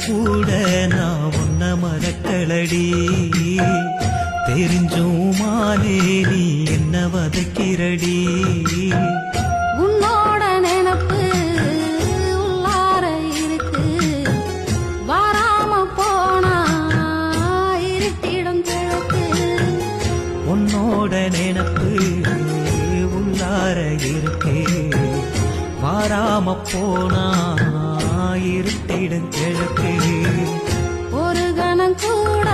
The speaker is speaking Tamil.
கூட நான் உன்ன மறக்கலடி. தெரிஞ்சும் மாலே நீ என்ன வதைக்கிறடி. உன்னோட நினப்பு உள்ளார இருக்கு, வராம போனா இருட்டிடும் கிழக்கு. உன்னோட நினப்பு உள்ளார இருக்கு, மாறாம போனா இருட்டிடும் கிழக்கு. ஒரு கணம் கூட